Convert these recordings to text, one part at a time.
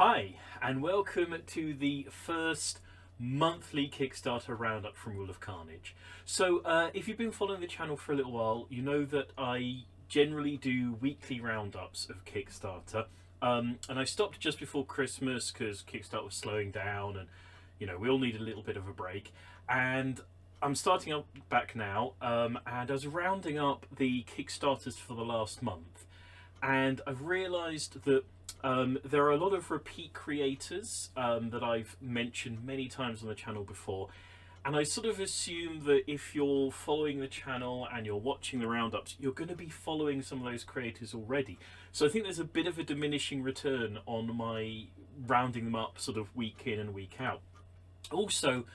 Hi, and welcome to the first monthly Kickstarter roundup from Rule of Carnage. So, if you've been following the channel for a little while, you know that I generally do weekly roundups of Kickstarter. And I stopped just before Christmas because Kickstarter was slowing down, and we all need a little bit of a break. And I'm starting up back now, and I was rounding up the Kickstarters for the last month, and I've realised that there are a lot of repeat creators that I've mentioned many times on the channel before, and I sort of assume that if you're following the channel and you're watching the roundups, you're going to be following some of those creators already. So I think there's a bit of a diminishing return on my rounding them up sort of week in and week out. Also,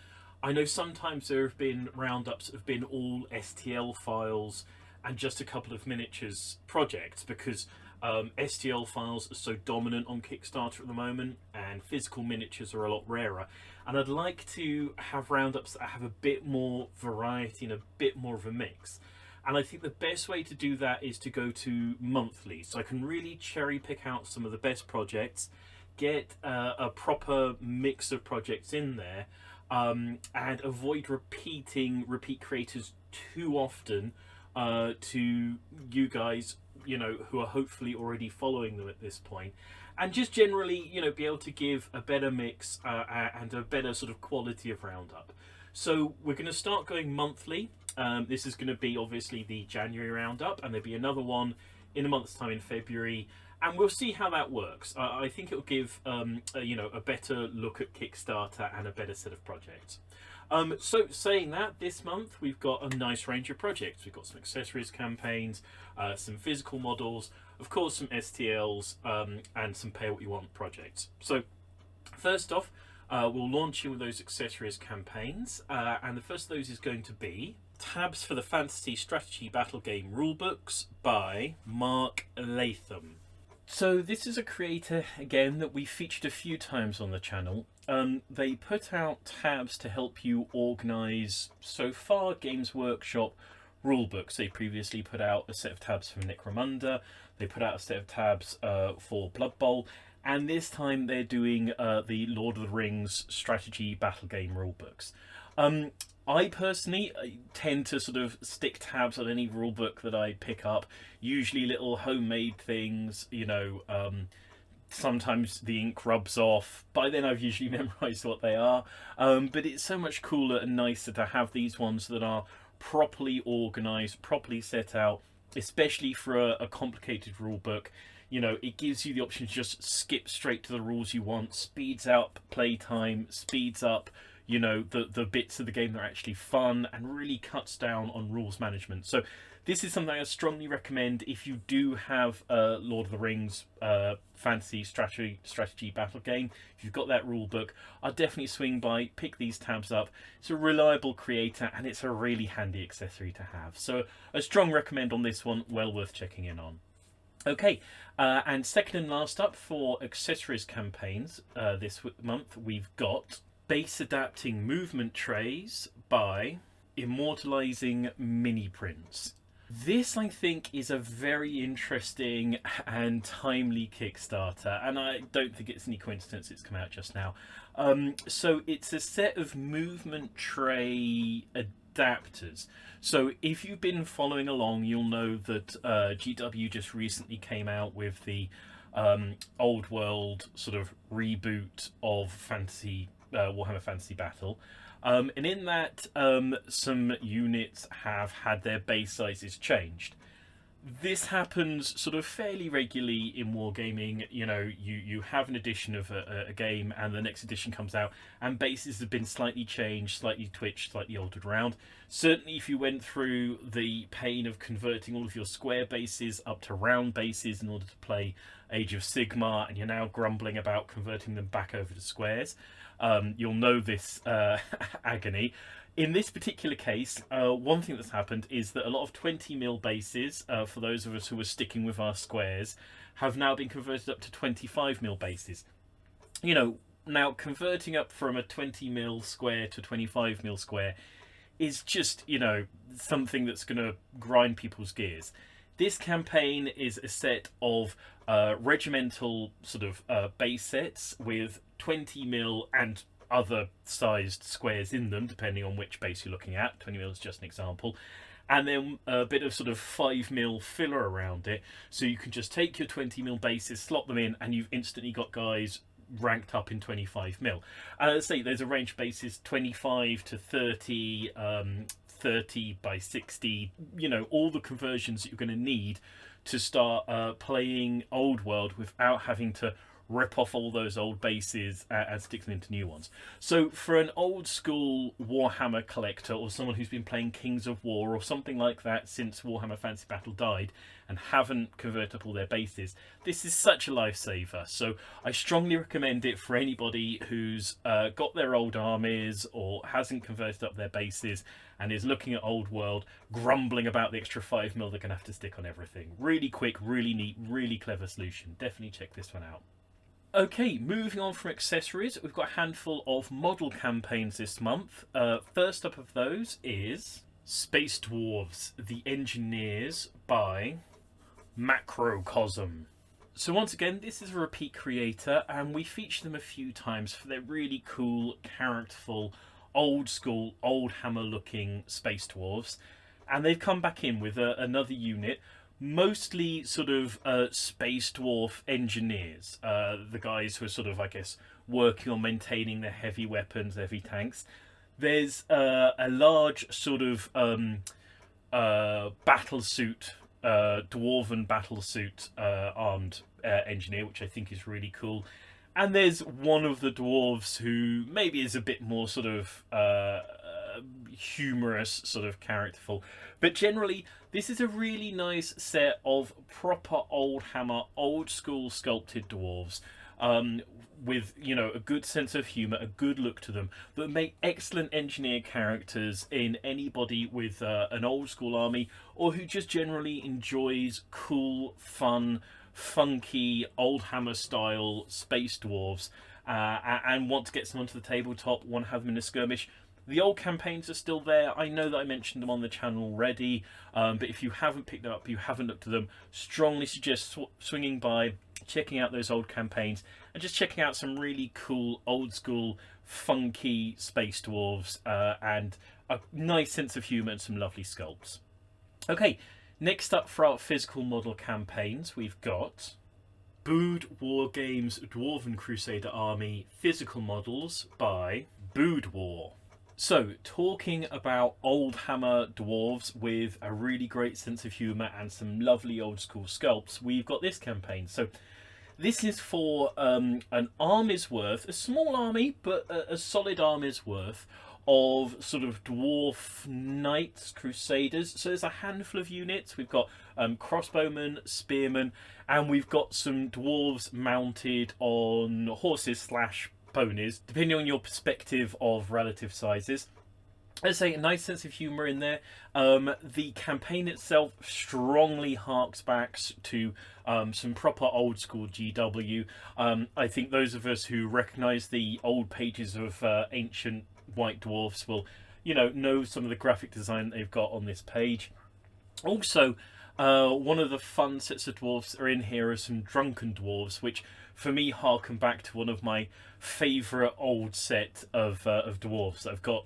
I know sometimes there have been roundups that have been all STL files and just a couple of miniatures projects, because STL files are so dominant on Kickstarter at the moment, and physical miniatures are a lot rarer. And I'd like to have roundups that have a bit more variety and a bit more of a mix. And I think the best way to do that is to go to monthly, so I can really cherry pick out some of the best projects, get a proper mix of projects in there, and avoid repeat creators too often to you guys, who are hopefully already following them at this point, and just generally, be able to give a better mix and a better sort of quality of roundup. So we're going to start going monthly. This is going to be obviously the January roundup, and there'll be another one in a month's time in February, and we'll see how that works. I think it'll give a better look at Kickstarter and a better set of projects. So saying that, this month we've got a nice range of projects. We've got some accessories campaigns, some physical models, of course some STLs, and some pay what you want projects. So first off, we'll launch in with those accessories campaigns, and the first of those is going to be Tabs for the Fantasy Strategy Battle Game Rulebooks by Mark Latham. So this is a creator, again, that we featured a few times on the channel. They put out tabs to help you organise, so far, Games Workshop rulebooks. They previously put out a set of tabs for Necromunda, they put out a set of tabs for Blood Bowl, and this time they're doing the Lord of the Rings strategy battle game rulebooks. I personally tend to sort of stick tabs on any rulebook that I pick up, usually little homemade things, sometimes the ink rubs off. By then I've usually memorised what they are, but it's so much cooler and nicer to have these ones that are properly organised, properly set out, especially for a complicated rulebook. It gives you the option to just skip straight to the rules you want, speeds up playtime, speeds up the bits of the game that are actually fun, and really cuts down on rules management. So this is something I strongly recommend if you do have a Lord of the Rings fantasy strategy battle game. If you've got that rule book, I'll definitely swing by, pick these tabs up. It's a reliable creator and it's a really handy accessory to have. So a strong recommend on this one, well worth checking in on. Okay, and second and last up for accessories campaigns this month, we've got Base Adapting Movement Trays by Immortalizing Mini Prints. This, I think, is a very interesting and timely Kickstarter, and I don't think it's any coincidence it's come out just now. So it's a set of movement tray adapters. So if you've been following along, you'll know that GW just recently came out with the old world sort of reboot of Warhammer Fantasy Battle. And in that, some units have had their base sizes changed. This happens sort of fairly regularly in wargaming. You have an edition of a game, and the next edition comes out, and bases have been slightly changed, slightly twitched, slightly altered around. Certainly, if you went through the pain of converting all of your square bases up to round bases in order to play Age of Sigmar, and you're now grumbling about converting them back over to squares, you'll know this agony. In this particular case, one thing that's happened is that a lot of 20mm bases, for those of us who are sticking with our squares, have now been converted up to 25mm bases. Now converting up from a 20mm square to 25mm square is just, something that's going to grind people's gears. This campaign is a set of regimental sort of base sets with 20 mil and other sized squares in them, depending on which base you're looking at. 20 mil is just an example. And then a bit of sort of 5 mil filler around it, so you can just take your 20 mil bases, slot them in, and you've instantly got guys ranked up in 25 mil. Let's say there's a range of bases 25 to 30, 30 by 60, you know, all the conversions that you're going to need to start playing Old World without having to rip off all those old bases and stick them into new ones. So for an old school Warhammer collector, or someone who's been playing Kings of War or something like that since Warhammer Fantasy Battle died and haven't converted up all their bases, this is such a lifesaver. So I strongly recommend it for anybody who's got their old armies or hasn't converted up their bases and is looking at Old World, grumbling about the extra 5 mil they're going to have to stick on everything. Really quick, really neat, really clever solution. Definitely check this one out. Okay, moving on from accessories, we've got a handful of model campaigns this month. First up of those is Space Dwarves, the Engineers by Macrocosm. So once again, this is a repeat creator, and we feature them a few times for their really cool, characterful, old school, old hammer looking Space Dwarves. And they've come back in with another unit, mostly sort of Space Dwarf engineers, the guys who are sort of, I guess, working on maintaining their heavy weapons, heavy tanks. There's a large sort of battlesuit, dwarven battlesuit armed engineer, which I think is really cool. And there's one of the dwarves who maybe is a bit more sort of humorous, sort of characterful. But generally, this is a really nice set of proper old hammer, old school sculpted dwarves, with, you know, a good sense of humour, a good look to them, that make excellent engineer characters in anybody with an old school army, or who just generally enjoys cool, fun, funky, old hammer style space dwarves, and want to get some onto the tabletop, want to have them in a skirmish. The old campaigns are still there. I know that I mentioned them on the channel already, but if you haven't picked them up, you haven't looked at them, strongly suggest swinging by, checking out those old campaigns, and just checking out some really cool, old school, funky space dwarves, and a nice sense of humour and some lovely sculpts. Okay, next up for our physical model campaigns, we've got Bood Wargames Dwarven Crusader Army Physical Models by Bood War. So, talking about old hammer dwarves with a really great sense of humour and some lovely old school sculpts, we've got this campaign. So, this is for an army's worth, a small army, but a solid army's worth of sort of dwarf knights, crusaders. So there's a handful of units. We've got crossbowmen, spearmen, and we've got some dwarves mounted on horses / ponies, depending on your perspective of relative sizes. Let's say a nice sense of humour in there. The campaign itself strongly harks back to some proper old school GW. I think those of us who recognise the old pages of ancient White Dwarfs will, you know some of the graphic design they've got on this page. Also, one of the fun sets of dwarves that are in here are some drunken dwarves, which for me harken back to one of my favourite old set of dwarves that I've got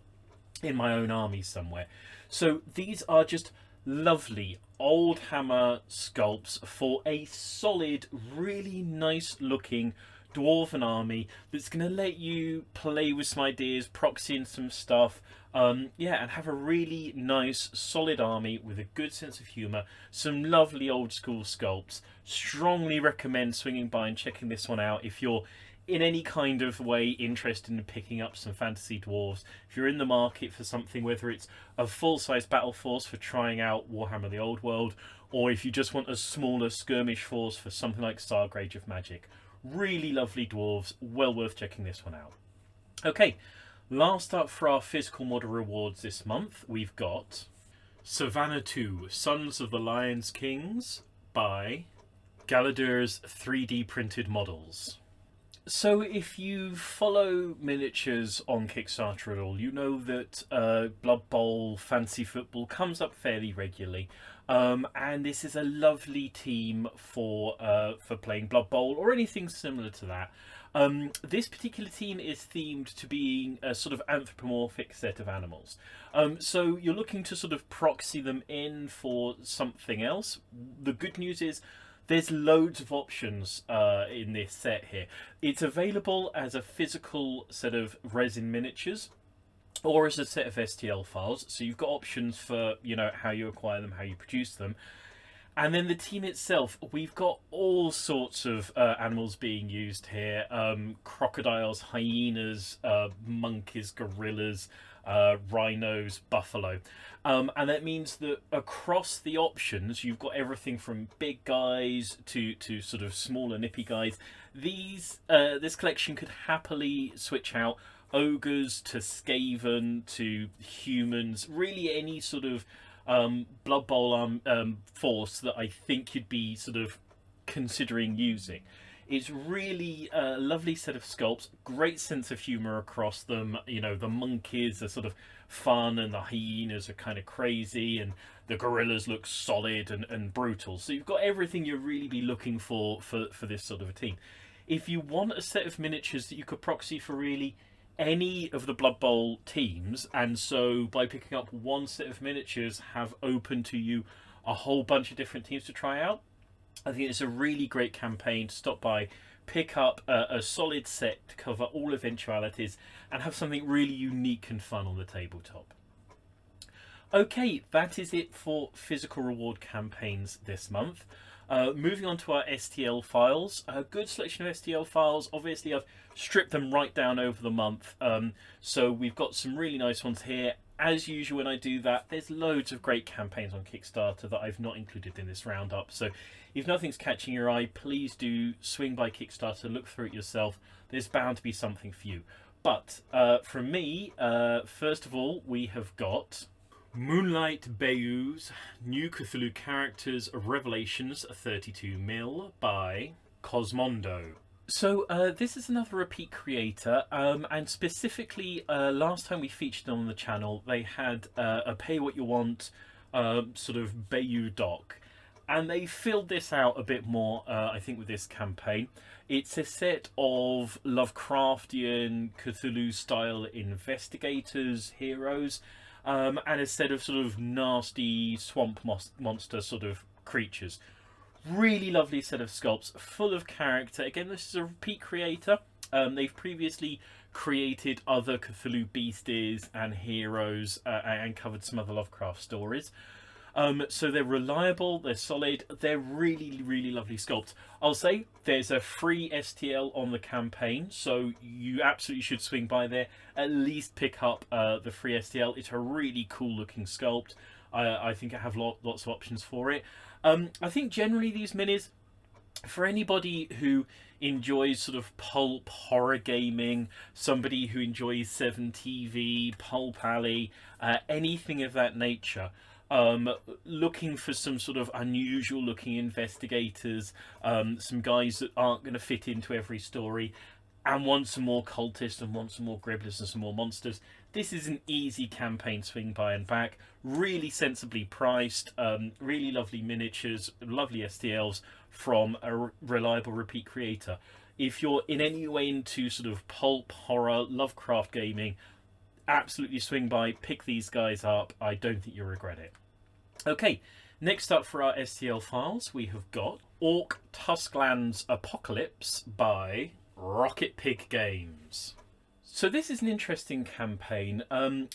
in my own army somewhere. So these are just lovely old hammer sculpts for a solid, really nice looking dwarven army that's going to let you play with some ideas, proxy in some stuff, and have a really nice solid army with a good sense of humour, some lovely old school sculpts. Strongly recommend swinging by and checking this one out if you're in any kind of way interested in picking up some fantasy dwarves. If you're in the market for something, whether it's a full-size battle force for trying out Warhammer the Old World, or if you just want a smaller skirmish force for something like Saga Age of Magic. Really lovely dwarves, well worth checking this one out. Okay, last up for our physical model rewards this month, we've got Savannah 2, Sons of the Lion's Kings by Galadur's 3D printed models. So if you follow miniatures on Kickstarter at all, you know that Blood Bowl, Fantasy Football comes up fairly regularly. And this is a lovely team for playing Blood Bowl or anything similar to that. This particular team is themed to being a sort of anthropomorphic set of animals. So you're looking to sort of proxy them in for something else. The good news is there's loads of options in this set here. It's available as a physical set of resin miniatures or as a set of STL files. So you've got options for, you know, how you acquire them, how you produce them. And then the team itself, we've got all sorts of animals being used here. Crocodiles, hyenas, monkeys, gorillas, rhinos, buffalo. And that means that across the options, you've got everything from big guys to sort of smaller, nippy guys. This collection could happily switch out ogres to Skaven to humans, really any sort of Blood Bowl force that I think you'd be sort of considering using. It's really a lovely set of sculpts, great sense of humour across them. You know, the monkeys are sort of fun and the hyenas are kind of crazy and the gorillas look solid and brutal. So you've got everything you'd really be looking for this sort of a team. If you want a set of miniatures that you could proxy for really any of the Blood Bowl teams, and so by picking up one set of miniatures have open to you a whole bunch of different teams to try out, I think it's a really great campaign to stop by, pick up a solid set to cover all eventualities and have something really unique and fun on the tabletop. Okay, that is it for physical reward campaigns this month. Moving on to our STL files, a good selection of STL files. Obviously I've stripped them right down over the month, so we've got some really nice ones here. As usual when I do that, there's loads of great campaigns on Kickstarter that I've not included in this roundup, so if nothing's catching your eye, please do swing by Kickstarter, look through it yourself. There's bound to be something for you. But from me, first of all, we have got Moonlite Bayous, New Cthulhu Characters Revelations 32mm by Cosmondo. So this is another repeat creator, and specifically last time we featured them on the channel, they had a pay what you want sort of Bayou doc, and they filled this out a bit more, I think, with this campaign. It's a set of Lovecraftian Cthulhu-style investigators, heroes, and a set of sort of nasty swamp monster sort of creatures. Really lovely set of sculpts, full of character. Again, this is a repeat creator. They've previously created other Cthulhu beasties and heroes and covered some other Lovecraft stories. So they're reliable, they're solid, they're really, really lovely sculpts. I'll say there's a free STL on the campaign, so you absolutely should swing by there. At least pick up the free STL. It's a really cool looking sculpt. I think I have lots of options for it. I think generally these minis, for anybody who enjoys sort of pulp horror gaming, somebody who enjoys 7TV, Pulp Alley, anything of that nature, looking for some sort of unusual looking investigators, some guys that aren't going to fit into every story, and want some more cultists and want some more gribblers and some more monsters, this is an easy campaign swing by and back. Really sensibly priced, really lovely miniatures, lovely STLs from a reliable repeat creator. If you're in any way into sort of pulp, horror, Lovecraft gaming, absolutely swing by, pick these guys up. I don't think you'll regret it. Okay, next up for our STL files, we have got Orc Tusklands Apocalypse by Rocket Pig Games. So this is an interesting campaign.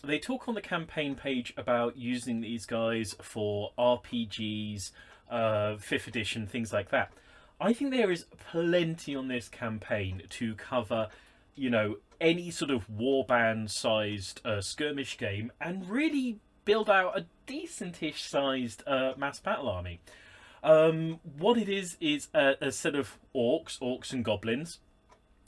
They talk on the campaign page about using these guys for RPGs, 5th edition, things like that. I think there is plenty on this campaign to cover, you know, any sort of warband sized skirmish game and really build out a decentish sized mass battle army. What it is a set of orcs and goblins,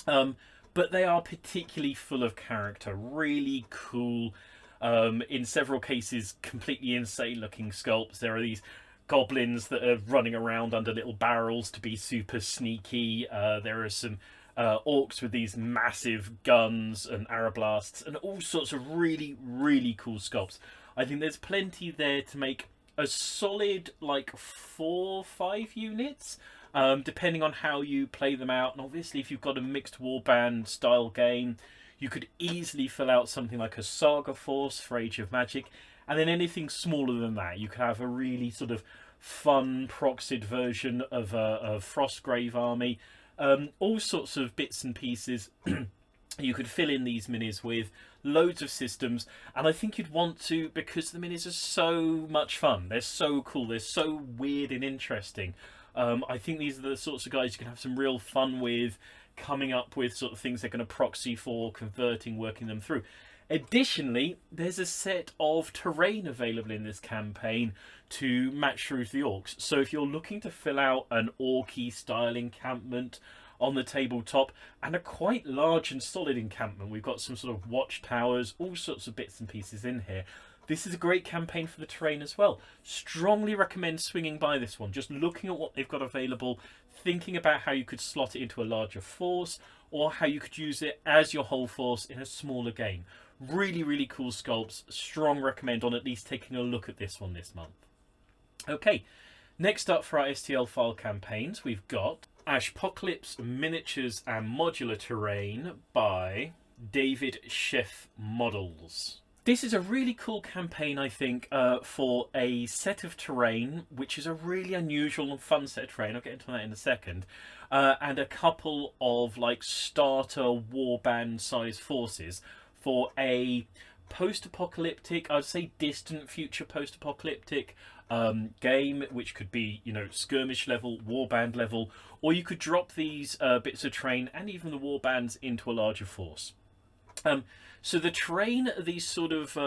but they are particularly full of character, really cool, in several cases completely insane looking sculpts. There are these goblins that are running around under little barrels to be super sneaky. There are some orcs with these massive guns and arrow blasts and all sorts of really, really cool sculpts. I think there's plenty there to make a solid like 4 or 5 units, depending on how you play them out. And obviously, if you've got a mixed warband style game, you could easily fill out something like a Saga Force for Age of Magic, and then anything smaller than that, you could have a really sort of fun proxied version of a Frostgrave army. All sorts of bits and pieces you could fill in these minis with, loads of systems, and I think you'd want to, because the minis are so much fun. They're so cool. They're so weird and interesting. I think these are the sorts of guys you can have some real fun with, coming up with sort of things they're going to proxy for, converting, working them through. Additionally, there's a set of terrain available in this campaign to match through the orcs. So if you're looking to fill out an orky style encampment on the tabletop, and a quite large and solid encampment, we've got some sort of watchtowers, all sorts of bits and pieces in here. This is a great campaign for the terrain as well. Strongly recommend swinging by this one, just looking at what they've got available, thinking about how you could slot it into a larger force, or how you could use it as your whole force in a smaller game. Really, really cool sculpts. Strong recommend on at least taking a look at this one this month. Okay, next up for our STL file campaigns, we've got Ashpocalypse Miniatures and Modular Terrain by David Sheff Models. This is a really cool campaign, I think, for a set of terrain, which is a really unusual and fun set of terrain. I'll get into that in a second. And a couple of like starter warband size forces for a post-apocalyptic, I'd say distant future post-apocalyptic game, which could be, you know, skirmish level, warband level, or you could drop these bits of terrain and even the warbands into a larger force. So the terrain are these sort of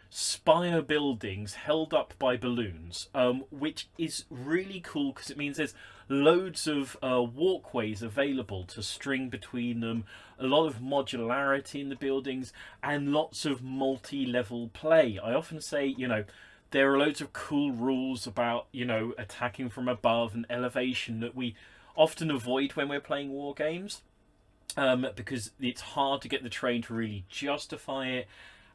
spire buildings held up by balloons, which is really cool because it means there's loads of walkways available to string between them, a lot of modularity in the buildings, and lots of multi-level play. I often say, you know, there are loads of cool rules about, you know, attacking from above and elevation that we often avoid when we're playing war games, because it's hard to get the terrain to really justify it,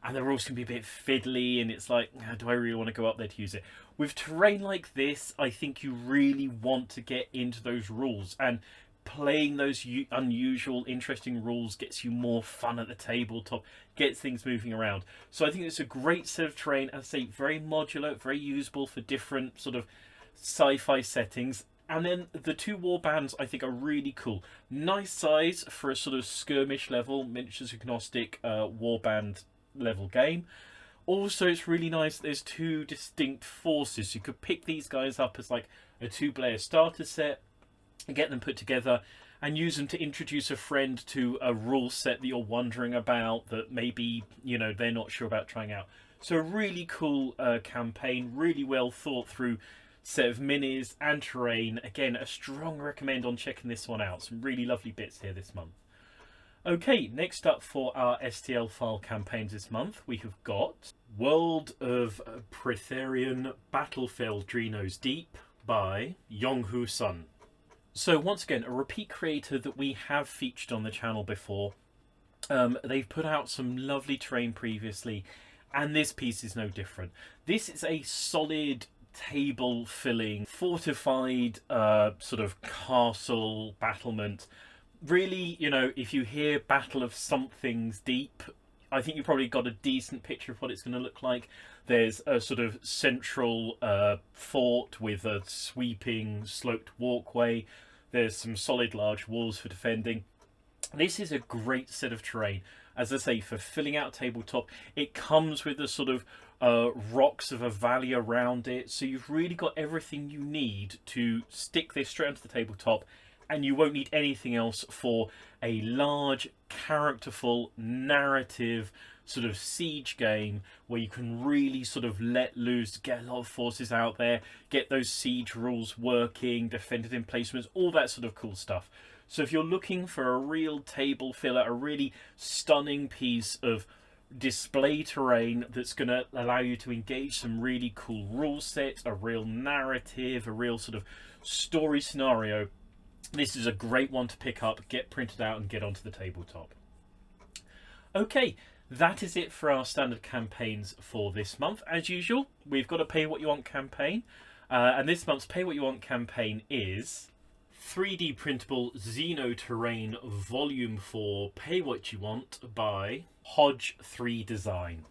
and the rules can be a bit fiddly, and it's like, do I really want to go up there to use it? With terrain like this, I think you really want to get into those rules, and playing those unusual, interesting rules gets you more fun at the tabletop, gets things moving around. So I think it's a great set of terrain, as I say, very modular, very usable for different sort of sci-fi settings. And then the two warbands I think are really cool. Nice size for a sort of skirmish level, miniatures agnostic warband level game. Also, it's really nice there's two distinct forces. You could pick these guys up as like a 2-player starter set and get them put together and use them to introduce a friend to a rule set that you're wondering about that maybe, you know, they're not sure about trying out. So a really cool campaign, really well thought through set of minis and terrain. Again, a strong recommend on checking this one out. Some really lovely bits here this month. Okay, next up for our STL file campaigns this month, we have got World of Pretherian Battlefield Eldrinos Deep by Yonghoo Sun. So once again, a repeat creator that we have featured on the channel before. They've put out some lovely terrain previously, and this piece is no different. This is a solid table filling, fortified sort of castle battlement. Really, you know, if you hear Battle of Something's Deep, I think you've probably got a decent picture of what it's going to look like. There's a sort of central fort with a sweeping sloped walkway. There's some solid large walls for defending. This is a great set of terrain. As I say, for filling out tabletop, it comes with a sort of rocks of a valley around it. So you've really got everything you need to stick this straight onto the tabletop, and you won't need anything else for a large, characterful, narrative sort of siege game where you can really sort of let loose, get a lot of forces out there, get those siege rules working, defended emplacements, all that sort of cool stuff. So if you're looking for a real table filler, a really stunning piece of display terrain that's going to allow you to engage some really cool rule sets, a real narrative, a real sort of story scenario, this is a great one to pick up, get printed out, and get onto the tabletop. Okay, that is it for our standard campaigns for this month. As usual, we've got a Pay What You Want campaign. And this month's Pay What You Want campaign is 3D printable Xenos Terrain Volume 4 Pay What You Want by Hodge 3 Design.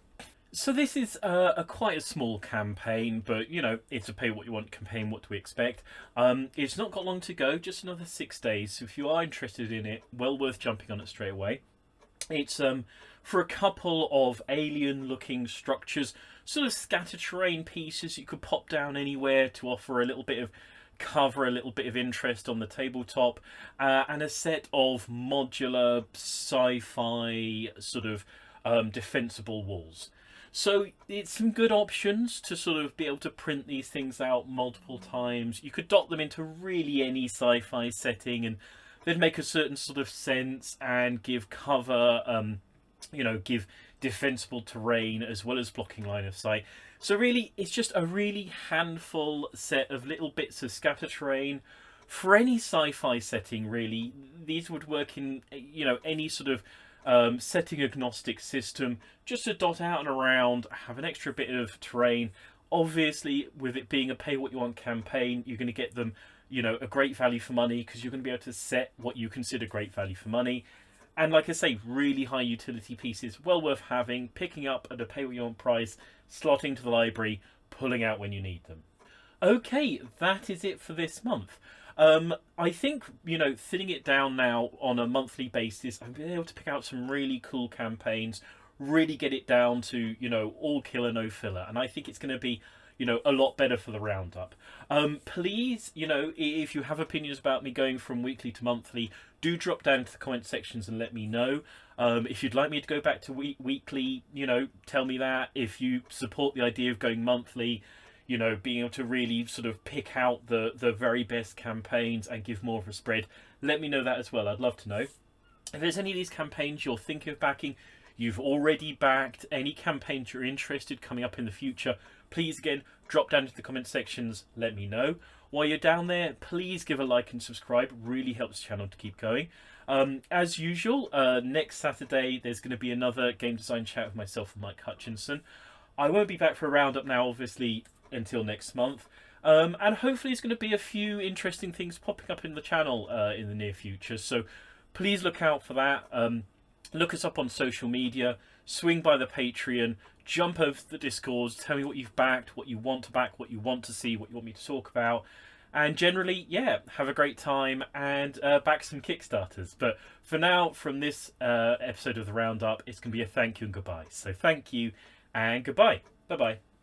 So this is quite a small campaign, but you know, it's a Pay What You Want campaign. What do we expect? It's not got long to go, just another 6 days. So if you are interested in it, well worth jumping on it straight away. It's for a couple of alien-looking structures, sort of scatter terrain pieces you could pop down anywhere to offer a little bit of cover, a little bit of interest on the tabletop, and a set of modular sci-fi sort of defensible walls. So it's some good options to sort of be able to print these things out multiple times. You could dot them into really any sci-fi setting and they'd make a certain sort of sense and give cover, you know, give defensible terrain as well as blocking line of sight. So really, it's just a really handful set of little bits of scatter terrain for any sci-fi setting. Really, these would work in, you know, any sort of setting agnostic system. Just to dot out and around, have an extra bit of terrain. Obviously, with it being a Pay What You Want campaign, you're going to get them, you know, a great value for money because you're going to be able to set what you consider great value for money. And like I say, really high utility pieces, well worth having, picking up at a Pay What You Want price, slotting to the library, pulling out when you need them. Okay, that is it for this month. I think, you know, thinning it down now on a monthly basis, I've been able to pick out some really cool campaigns, really get it down to, you know, all killer, no filler. And I think it's going to be, you know, a lot better for the roundup. Please, you know, if you have opinions about me going from weekly to monthly, do drop down into the comment sections and let me know. If you'd like me to go back to weekly, you know, tell me that. If you support the idea of going monthly, you know, being able to really sort of pick out the very best campaigns and give more of a spread, let me know that as well. I'd love to know. If there's any of these campaigns you're thinking of backing, you've already backed, any campaigns you're interested coming up in the future, please again drop down into the comment sections, let me know. While you're down there, please give a like and subscribe, really helps the channel to keep going. As usual, next Saturday there's going to be another game design chat with myself and Mike Hutchinson. I won't be back for a roundup now, obviously, until next month. And hopefully there's going to be a few interesting things popping up in the channel in the near future, so please look out for that. Look us up on social media, swing by the Patreon, jump over to the Discords, tell me what you've backed, what you want to back, what you want to see, what you want me to talk about. And generally, yeah, have a great time and back some Kickstarters. But for now, from this episode of the Roundup, it's going to be a thank you and goodbye. So thank you and goodbye. Bye-bye.